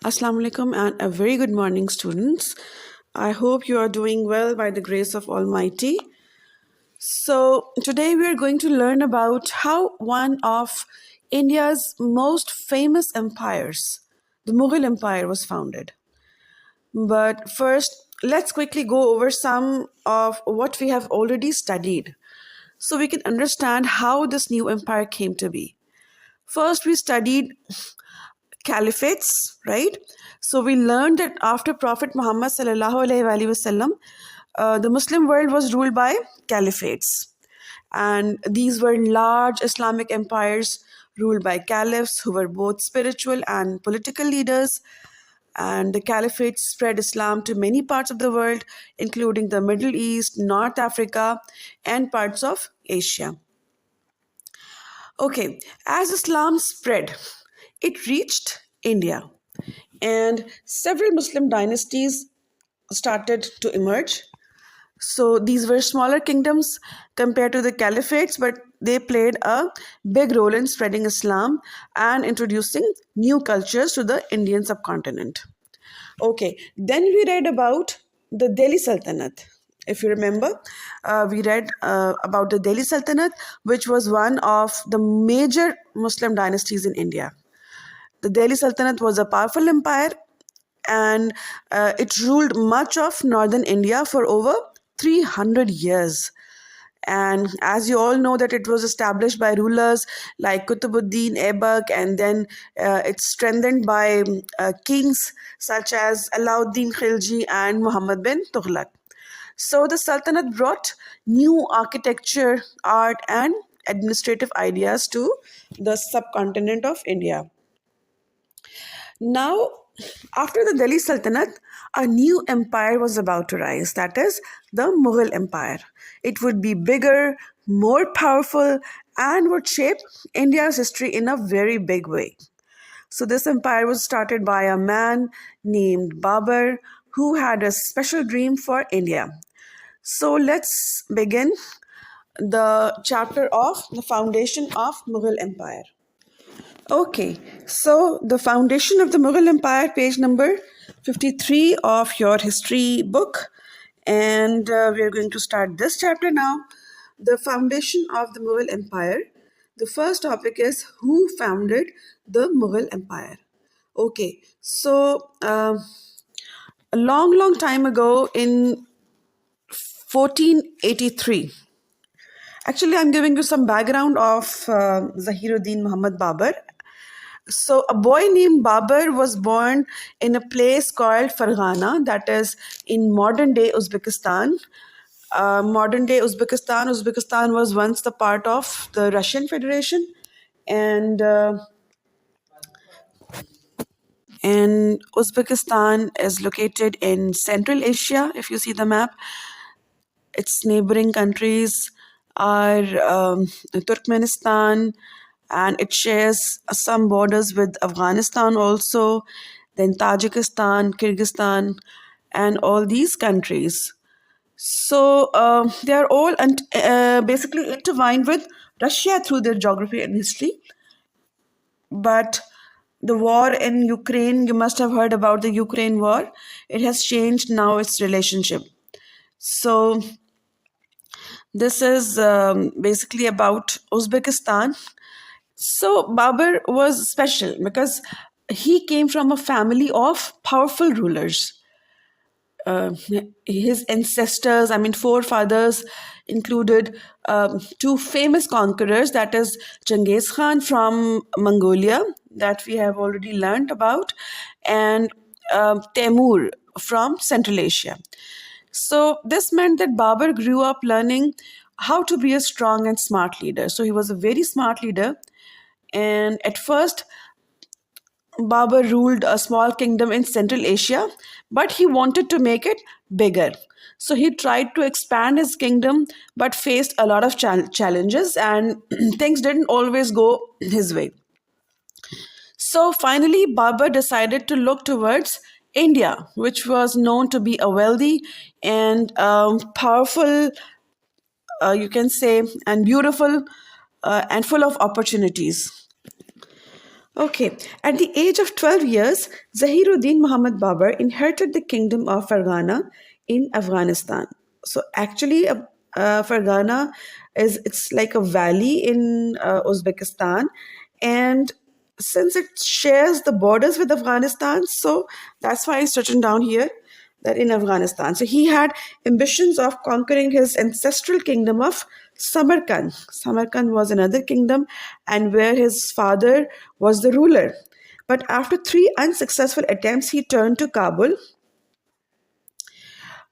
Assalamu alaikum and a very good morning, students. I hope you are doing well by the grace of Almighty. So, today we are going to learn about how one of India's most famous empires, the Mughal Empire, was founded. But first, let's quickly go over some of what we have already studied so we can understand how this new empire came to be. First, we studied caliphates, right? So we learned that after Prophet Muhammad sallallahu alaihi wasallam, the Muslim world was ruled by caliphates, and these were large Islamic empires ruled by caliphs who were both spiritual and political leaders. And the caliphate spread Islam to many parts of the world, including the Middle East, North Africa, and parts of Asia. Okay, as Islam spread, it reached India, and several Muslim dynasties started to emerge. So these were smaller kingdoms compared to the caliphates, but they played a big role in spreading Islam and introducing new cultures to the Indian subcontinent. Okay, then we read about the Delhi Sultanate. If you remember, we read about the Delhi Sultanate, which was one of the major Muslim dynasties in India. The Delhi Sultanate was a powerful empire, and it ruled much of northern India for over 300 years. And as you all know, that it was established by rulers like Qutbuddin Aibak, and then it's strengthened by kings such as Alauddin Khilji and Muhammad bin Tughlaq. So the Sultanate brought new architecture, art, and administrative ideas to the subcontinent of India. Now, after the Delhi Sultanate, a new empire was about to rise, that is, the Mughal Empire. It would be bigger, more powerful, and would shape India's history in a very big way. So, this empire was started by a man named Babur who had a special dream for India. So, let's begin the chapter of the foundation of Mughal Empire. Okay, so the foundation of the Mughal Empire, page number 53 of your history book. And we are going to start this chapter now. The foundation of the Mughal Empire. The first topic is who founded the Mughal Empire. Okay, so a long time ago in 1483, actually, I'm giving you some background of Zahiruddin Muhammad Babur. So, a boy named Babur was born in a place called Farghana, that is in modern day Uzbekistan. Uzbekistan was once the part of the Russian Federation, and Uzbekistan is located in Central Asia. If you see the map, its neighboring countries are Turkmenistan, and it shares some borders with Afghanistan also, then Tajikistan, Kyrgyzstan, and all these countries. So they are all basically intertwined with Russia through their geography and history. But the war in Ukraine, you must have heard about the Ukraine war. It has changed now its relationship. So this is basically about Uzbekistan. So Babur was special because he came from a family of powerful rulers. Uh, his ancestors, I mean, forefathers included two famous conquerors, that is Genghis Khan from Mongolia, that we have already learned about, and Temur from Central Asia. So this meant that Babur grew up learning how to be a strong and smart leader. So he was a very smart leader. And at first, Babur ruled a small kingdom in Central Asia, but he wanted to make it bigger. So he tried to expand his kingdom, but faced a lot of challenges, and things didn't always go his way. So finally, Babur decided to look towards India, which was known to be a wealthy and powerful, you can say, and beautiful and full of opportunities. Okay, at the age of 12 years, Zahiruddin Muhammad Babur inherited the kingdom of Fargana in Afghanistan. So actually, Fargana it's like a valley in Uzbekistan, and since it shares the borders with Afghanistan, so that's why it's written down here that in Afghanistan. So he had ambitions of conquering his ancestral kingdom of Samarkand. Samarkand was another kingdom and where his father was the ruler. But after three unsuccessful attempts, he turned to Kabul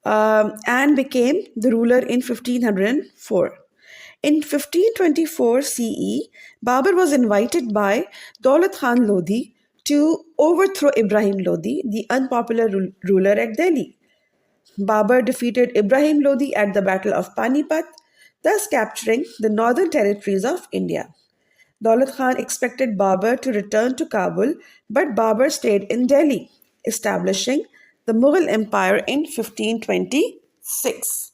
and became the ruler in 1504. In 1524 CE, Babur was invited by Daulat Khan Lodi to overthrow Ibrahim Lodi, the unpopular ruler at Delhi. Babur defeated Ibrahim Lodi at the Battle of Panipat, thus capturing the northern territories of India. Daulat Khan expected Babur to return to Kabul, but Babur stayed in Delhi, establishing the Mughal Empire in 1526.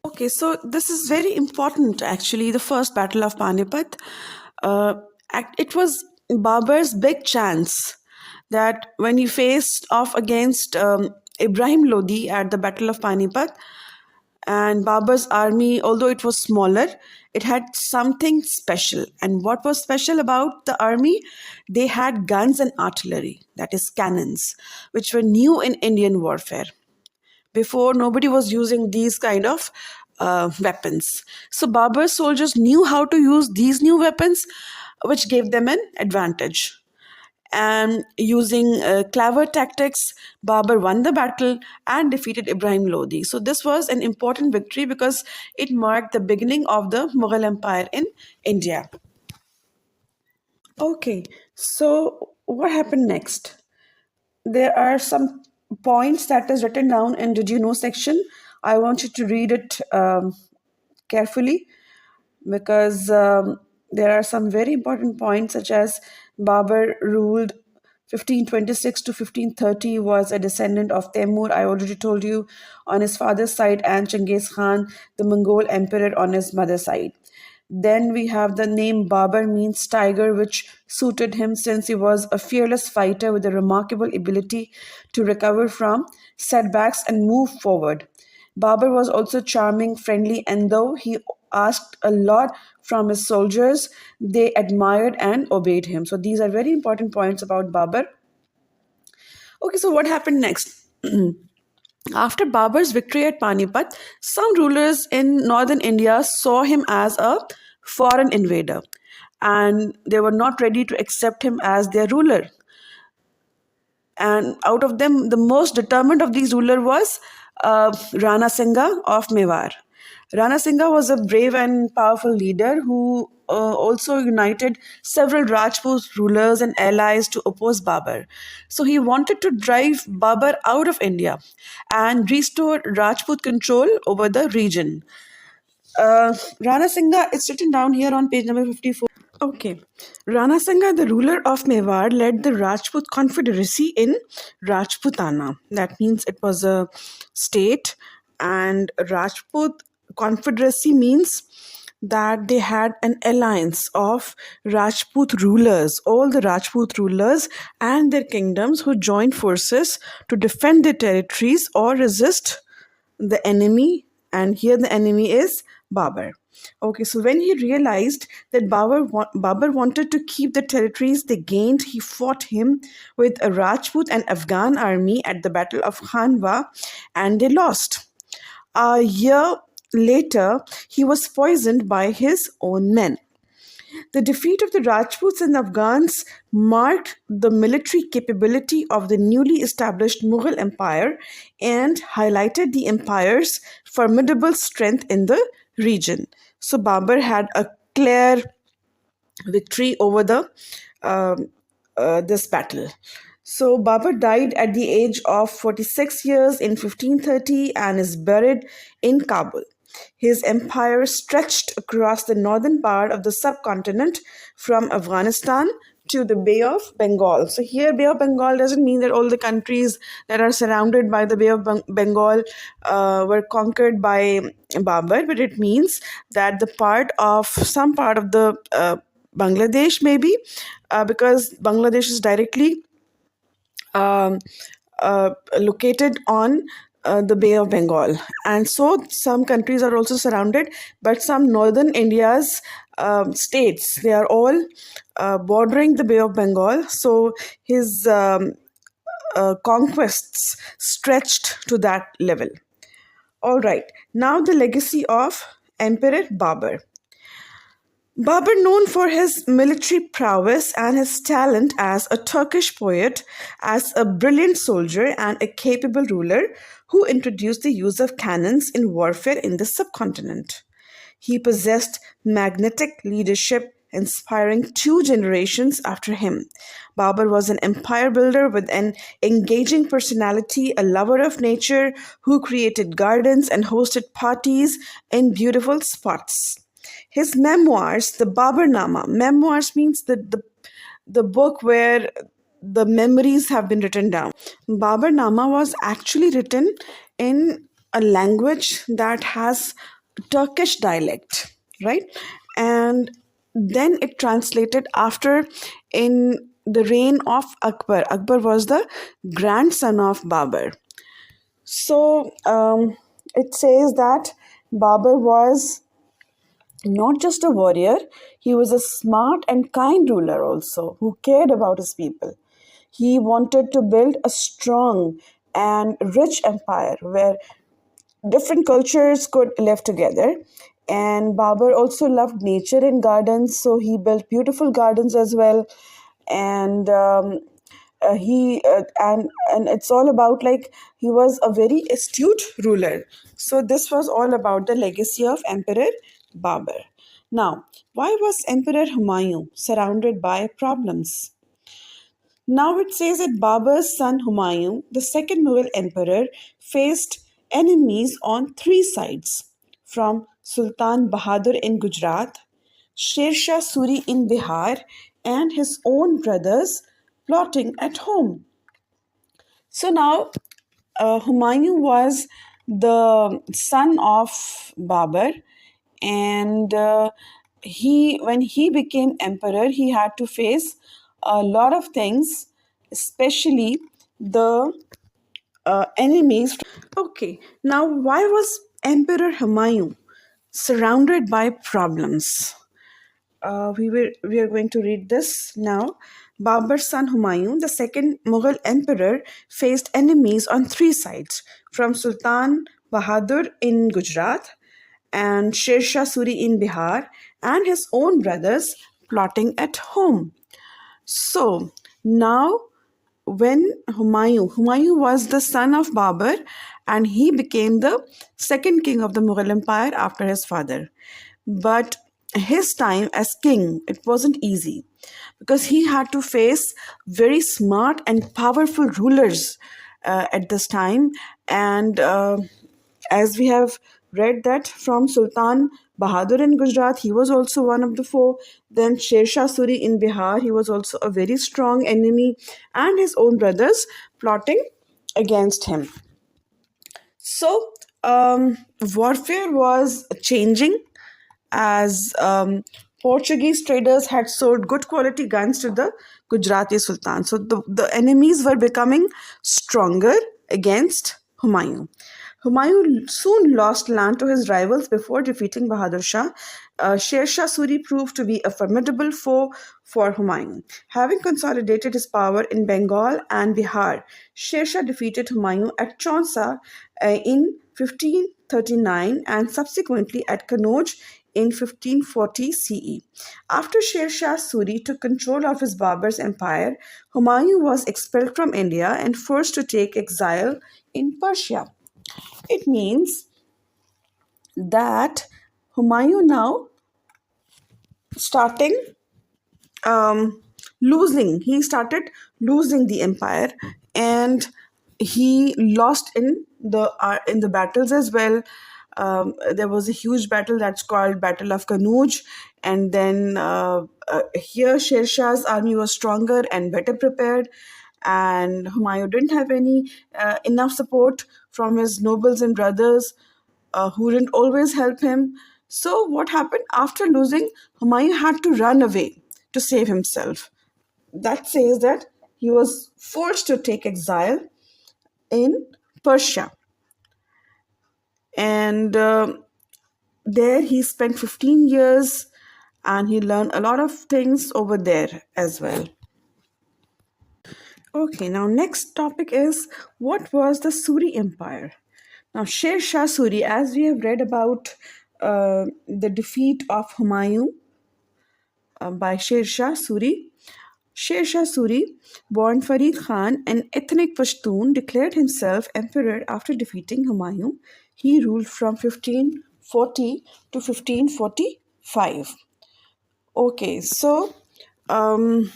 Okay, so this is very important actually. The first Battle of Panipat, uh, it was Babur's big chance that when he faced off against Ibrahim Lodi at the Battle of Panipat, and Babur's army, although it was smaller, it had something special. And what was special about the army? They had guns and artillery, that is, cannons, which were new in Indian warfare. Before, nobody was using these kind of weapons. So Babur's soldiers knew how to use these new weapons, which gave them an advantage. And using clever tactics, Babur won the battle and defeated Ibrahim Lodi. So this was an important victory because it marked the beginning of the Mughal Empire in India. Okay, so what happened next? There are some points that is written down in Did You Know section. I want you to read it carefully because there are some very important points such as Babur ruled 1526 to 1530, was a descendant of Temur, I already told you, on his father's side, and Genghis Khan, the Mongol emperor, on his mother's side. Then we have the name Babur means tiger, which suited him since he was a fearless fighter with a remarkable ability to recover from setbacks and move forward. Babur was also charming, friendly, and though he asked a lot from his soldiers, they admired and obeyed him. So these are very important points about Babur. Okay, so what happened next? After Babur's victory at Panipat, some rulers in northern India saw him as a foreign invader and they were not ready to accept him as their ruler. And out of them, the most determined of these rulers was Rana Singha of Mewar. Rana Singha was a brave and powerful leader who also united several Rajput rulers and allies to oppose Babur. So he wanted to drive Babur out of India and restore Rajput control over the region. Rana Singha, it's written down here on page number 54. Okay. Rana Singha, the ruler of Mewar, led the Rajput Confederacy in Rajputana. That means it was a state, and Rajput Confederacy means that they had an alliance of Rajput rulers, all the Rajput rulers and their kingdoms who joined forces to defend their territories or resist the enemy, and here the enemy is Babur. Okay, so when he realized that Babur wanted to keep the territories they gained, he fought him with a Rajput and Afghan army at the Battle of Khanwa, and they lost. A year later, he was poisoned by his own men. The defeat of the Rajputs and Afghans marked the military capability of the newly established Mughal Empire and highlighted the empire's formidable strength in the region. So Babur had a clear victory over the this battle. So Babur died at the age of 46 years in 1530 and is buried in Kabul. His empire stretched across the northern part of the subcontinent from Afghanistan to the Bay of Bengal. So here Bay of Bengal doesn't mean that all the countries that are surrounded by the Bay of Bengal were conquered by Babur, but it means that some part of the Bangladesh, maybe, because Bangladesh is directly um, located on the Bay of Bengal. And so some countries are also surrounded, but some northern India's states, they are all bordering the Bay of Bengal. So his conquests stretched to that level. All right, now the legacy of Emperor Babur. Babur, known for his military prowess and his talent as a Turkish poet, as a brilliant soldier and a capable ruler who introduced the use of cannons in warfare in the subcontinent. He possessed magnetic leadership, inspiring two generations after him. Babur was an empire builder with an engaging personality, a lover of nature who created gardens and hosted parties in beautiful spots. His memoirs, the Baburnama, memoirs means the book where the memories have been written down. Baburnama was actually written in a language that has Turkish dialect, right? And then it translated after in the reign of Akbar. Akbar was the grandson of Babur. So it says that Babur was not just a warrior, he was a smart and kind ruler also who cared about his people. He wanted to build a strong and rich empire where different cultures could live together. And Babur also loved nature and gardens, so he built beautiful gardens as well. And he and it's all about like he was a very astute ruler. So this was all about the legacy of Emperor Babur. Now, why was Emperor Humayun surrounded by problems? Now it says that Babur's son Humayun, the second Mughal emperor, faced enemies on three sides, from Sultan Bahadur in Gujarat, Sher Shah Suri in Bihar, and his own brothers plotting at home. So now Humayun was the son of Babur, and he when he became emperor, he had to face a lot of things, especially the enemies. Okay, now why was Emperor Humayun surrounded by problems? We are going to read this now. Babur's son Humayun, the second Mughal emperor, faced enemies on three sides, from Sultan Bahadur in Gujarat and Sher Shah Suri in Bihar, and his own brothers plotting at home. So now, when Humayun was the son of Babur, and he became the second king of the Mughal Empire after his father. But his time as king, it wasn't easy because he had to face very smart and powerful rulers at this time. And as we have read that from Sultan Bahadur in Gujarat, he was also one of the four. Then Sher Shah Suri in Bihar, he was also a very strong enemy, and his own brothers plotting against him. So, warfare was changing as Portuguese traders had sold good quality guns to the Gujarati Sultan. So, the enemies were becoming stronger against Humayun. Humayun soon lost land to his rivals before defeating Bahadur Shah. Sher Shah Suri proved to be a formidable foe for Humayun. Having consolidated his power in Bengal and Bihar, Sher Shah defeated Humayun at Chaunsa in 1539 and subsequently at Kannauj in 1540 CE. After Sher Shah Suri took control of his Babur's empire, Humayun was expelled from India and forced to take exile in Persia. It means that Humayun now starting he started losing the empire, and he lost in the battles as well. There was a huge battle that's called Battle of Kannauj, and then here Sher Shah's army was stronger and better prepared, and Humayun didn't have any enough support from his nobles and brothers who didn't always help him. So what happened after losing? Humayun had to run away. to save himself. That says that he was forced to take exile in Persia. And there he spent 15 years and he learned a lot of things over there as well. Okay, now next topic is what was the Suri Empire? Now, Sher Shah Suri, as we have read about the defeat of Humayun by Sher Shah Suri, Sher Shah Suri, born Farid Khan, an ethnic Pashtun, declared himself emperor after defeating Humayun. He ruled from 1540 to 1545. Okay, so um,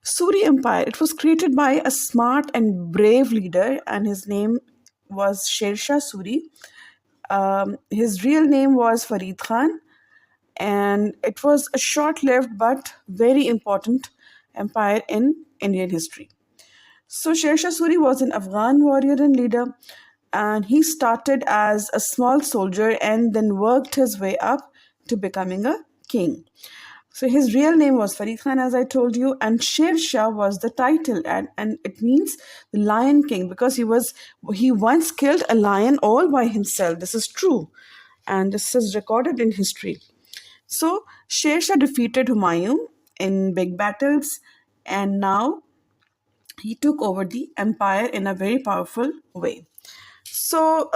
Suri Empire, it was created by a smart and brave leader, and his name was Sher Shah Suri. His real name was Farid Khan, and it was a short lived but very important empire in Indian history. So, Sher Shah Suri was an Afghan warrior and leader, and he started as a small soldier and then worked his way up to becoming a king. So his real name was Farid Khan, as I told you, and Sher Shah was the title, and it means the Lion King because he once killed a lion all by himself. This is true, and this is recorded in history. So Sher Shah defeated Humayun in big battles, and now he took over the empire in a very powerful way. So,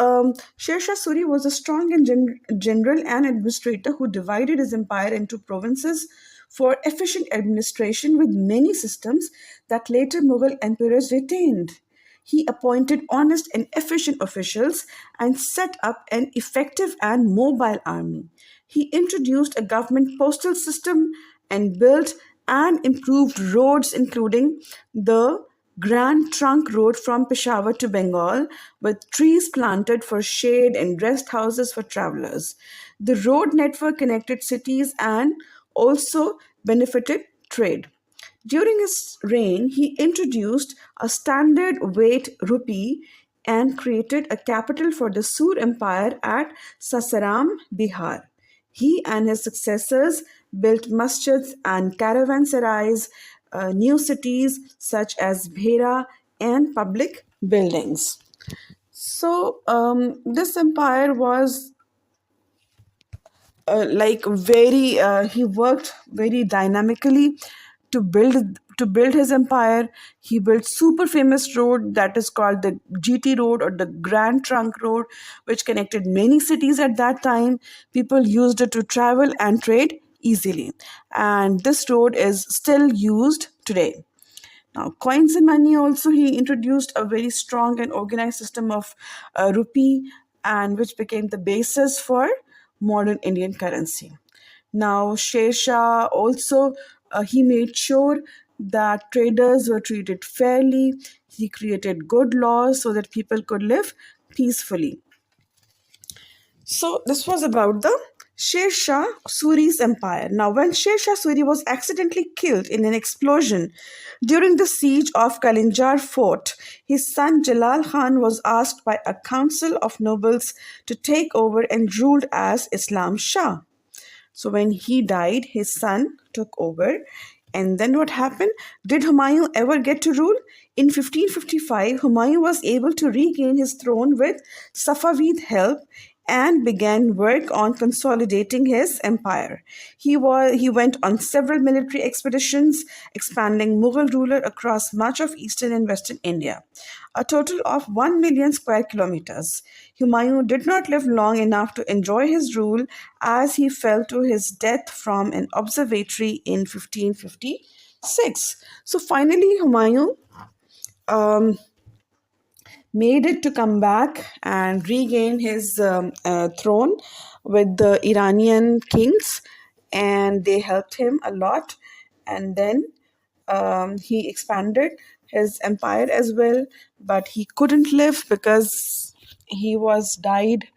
Sher Shah Suri was a strong and general and administrator who divided his empire into provinces for efficient administration with many systems that later Mughal emperors retained. He appointed honest and efficient officials and set up an effective and mobile army. He introduced a government postal system and built and improved roads, including the Grand Trunk Road from Peshawar to Bengal, with trees planted for shade and rest houses for travelers. The road network connected cities and also benefited trade. During his reign, he introduced a standard weight rupee and created a capital for the Sur Empire at Sasaram, Bihar. He and his successors built masjids and caravanserais, new cities such as Bhera, and public buildings. So, this empire was like very he worked very dynamically to build his empire. He built super famous road that is called the GT road or the Grand Trunk Road, which connected many cities at that time. People used it to travel and trade easily, and this road is still used today. Now, coins and money also, he introduced a very strong and organized system of rupee, and which became the basis for modern Indian currency. Now, Sher Shah also he made sure that traders were treated fairly. He created good laws so that people could live peacefully. So this was about the Sher Shah Suri's empire. Now, when Sher Shah Suri was accidentally killed in an explosion during the siege of Kalinjar fort, his son Jalal Khan was asked by a council of nobles to take over and ruled as Islam Shah. So when he died, his son took over. And then what happened? Did Humayun ever get to rule? In 1555, Humayun was able to regain his throne with Safavid help and began work on consolidating his empire. He went on several military expeditions, expanding Mughal ruler across much of eastern and western India, a total of 1 million square kilometers. Humayun did not live long enough to enjoy his rule as he fell to his death from an observatory in 1556. So finally, Humayun um, made it to come back and regain his throne with the Iranian kings, and they helped him a lot. And then he expanded his empire as well, but he couldn't live because he was died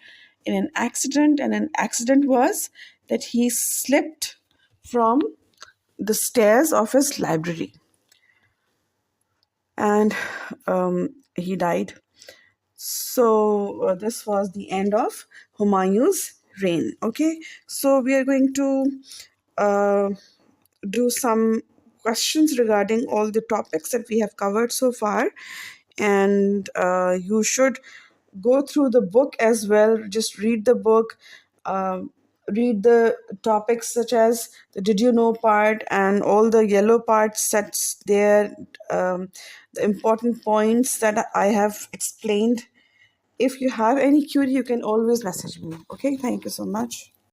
in an accident, and an accident was that he slipped from the stairs of his library, and he died. So this was the end of Humayun's reign. Okay, so we are going to uh, do some questions regarding all the topics that we have covered so far. And you should go through the book as well. Just read the book, read the topics such as the did you know part and all the yellow parts that's there, the important points that I have explained. If you have any query, you can always message me. Okay, thank you so much.